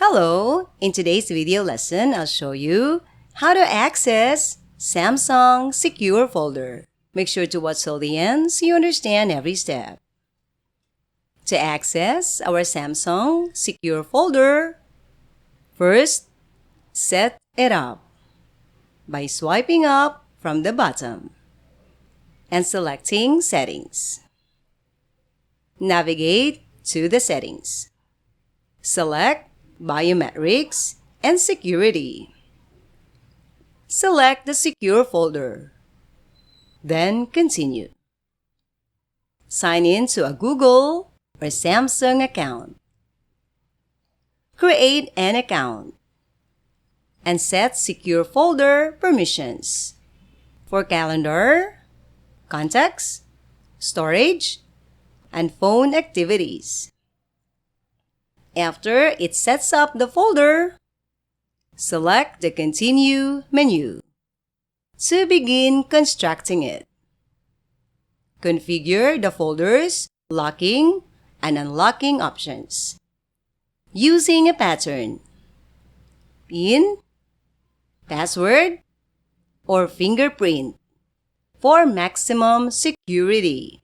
Hello! In today's video lesson, I'll show you how to access Samsung Secure Folder. Make sure to watch till the end so you understand every step. To access our Samsung Secure Folder, first, set it up by swiping up from the bottom and selecting Settings. Navigate to the Settings. Select Biometrics and Security. Select the Secure Folder. Then continue. Sign in to a Google or Samsung account. Create an account and set Secure Folder permissions for calendar, contacts, storage, and phone activities. After it sets up the folder, select the Continue menu to begin constructing it. Configure the folder's locking and unlocking options using a pattern, PIN, password, or fingerprint for maximum security.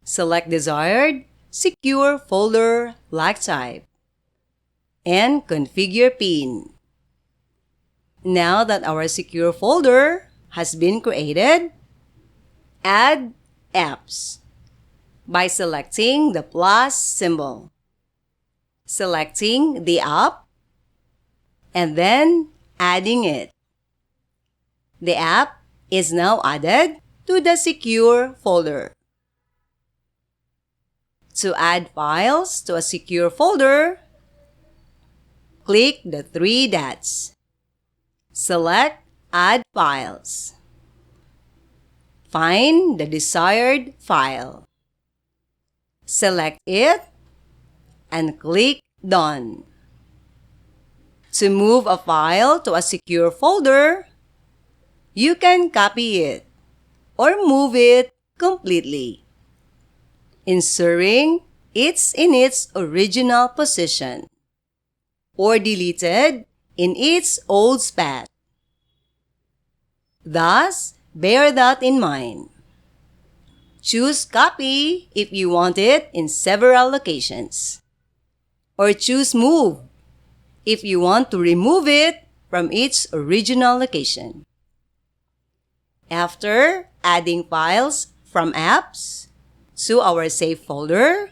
Select desired Secure Folder lock type and configure PIN. Now that our secure folder has been created, add apps by selecting the plus symbol, selecting the app, and then adding it. The app is now added to the secure folder. To add files to a secure folder, click the three dots. Select Add Files. Find the desired file. Select it and click Done. To move a file to a secure folder, you can copy it or move it completely, ensuring it's in its original position, or deleted in its old spot. Thus, bear that in mind. Choose Copy if you want it in several locations, or choose Move if you want to remove it from its original location. After adding files from apps to our Save folder,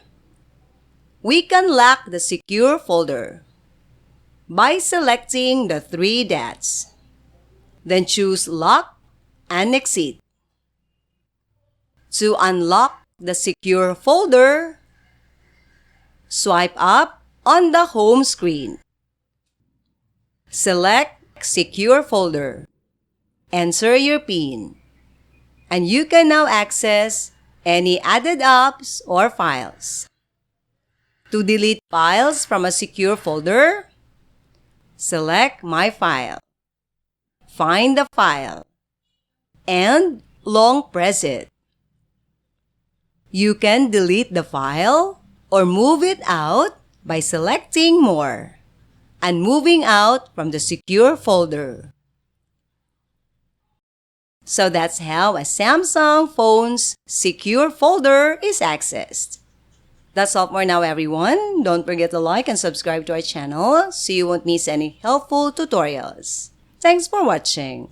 we can lock the secure folder by selecting the three dots. Then choose Lock and Exit. To unlock the secure folder, swipe up on the home screen. Select Secure Folder. Enter your PIN, and you can now access any added apps or files. To delete files from a secure folder, select My File. Find the file and long press it. You can delete the file or move it out by selecting More and moving out from the secure folder. So that's how a Samsung phone's secure folder is accessed. That's all for now, everyone. Don't forget to like and subscribe to our channel so you won't miss any helpful tutorials. Thanks for watching.